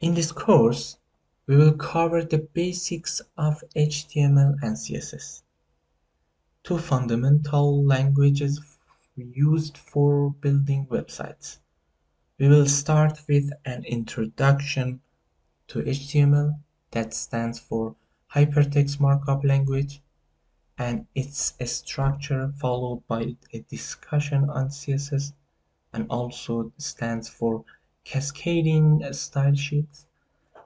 In this course, we will cover the basics of HTML and CSS, two fundamental languages used for building websites. We will start with an introduction to HTML, that stands for Hypertext Markup Language, and its structure, followed by a discussion on CSS, and also stands for Cascading Style Sheets,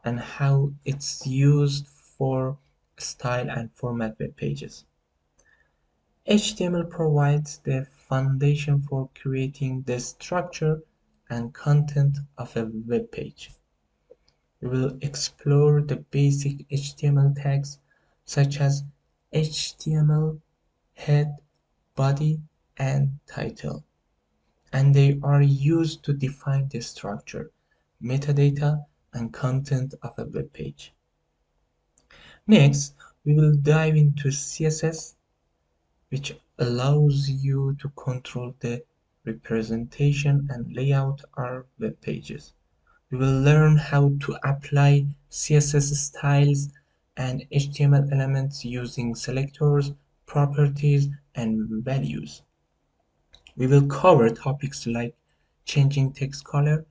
and how it's used for style and format web pages. HTML provides the foundation for creating the structure and content of a web page. We will explore the basic HTML tags such as HTML, head, body, and title, and they are used to define the structure, metadata, and content of a web page. Next, we will dive into CSS, which allows you to control the representation and layout of web pages. We will learn how to apply CSS styles and HTML elements using selectors, properties, and values. We will cover topics like changing text color,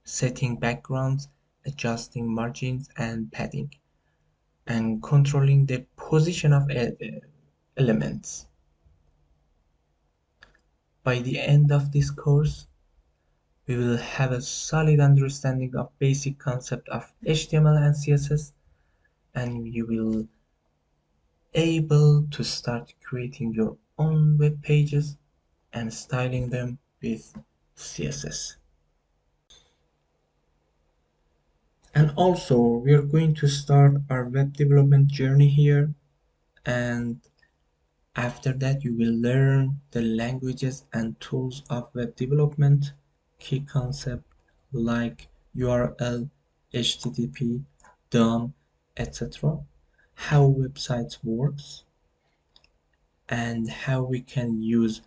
setting backgrounds, adjusting margins and padding, and controlling the position of elements. By the end of this course, we will have a solid understanding of basic concept of HTML and CSS, and you will able to start creating your own web pages and styling them with CSS. And also, we are going to start our web development journey here, and after that you will learn the languages and tools of web development, key concepts like URL, HTTP, DOM, etc., how websites works, and how we can use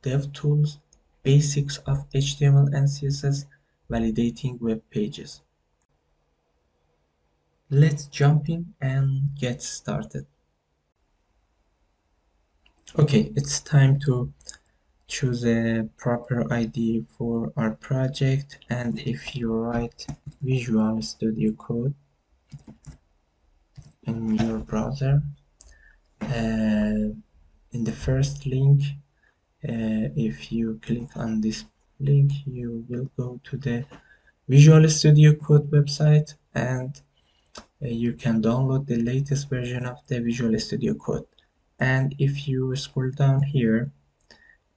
dev tools, basics of HTML and CSS, validating web pages. Let's jump in and get started. Okay, it's time to choose a proper ID for our project, and if you write Visual Studio Code in your browser, in the first link, if you click on this link, you will go to the Visual Studio Code website, and you can download the latest version of the Visual Studio Code. And if you scroll down here,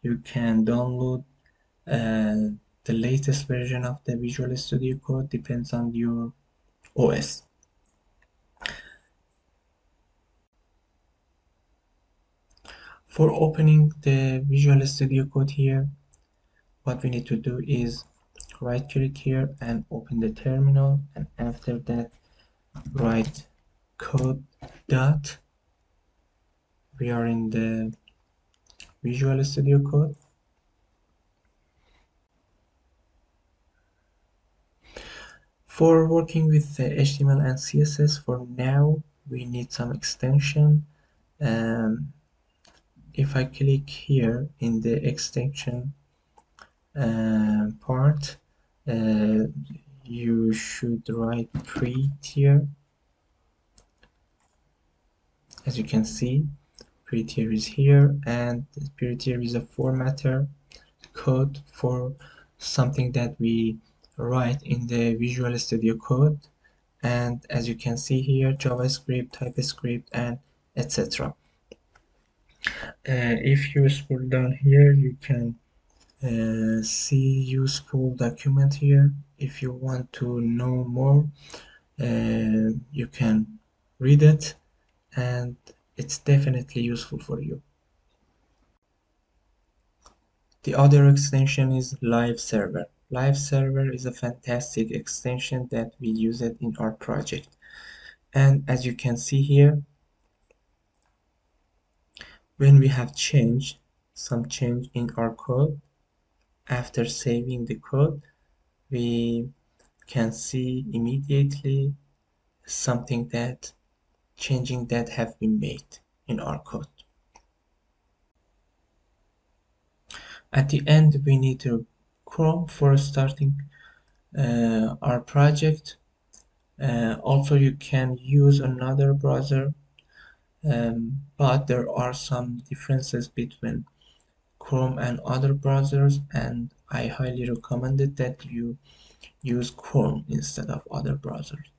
you can download the latest version of the Visual Studio Code, depends on your OS. For opening the Visual Studio Code here, what we need to do is right click here and open the terminal, and after that write code dot. We are in the Visual Studio Code. For working with the HTML and CSS, for now we need some extension. If I click here in the extension part, you should write prettier. As you can see, prettier is here, and prettier is a formatter code for something that we write in the Visual Studio Code. And as you can see here, JavaScript, TypeScript, and etc. If you scroll down here, you can see useful document here. If you want to know more, you can read it, and it's definitely useful for you. The other extension is Live Server. Live Server is a fantastic extension that we use it in our project. And as you can see here, when we have changed some change in our code, after saving the code, we can see immediately something that changing that have been made in our code. At the end, we need a Chrome for starting our project. Also, you can use another browser, but there are some differences between Chrome and other browsers, and I highly recommend it that you use Chrome instead of other browsers.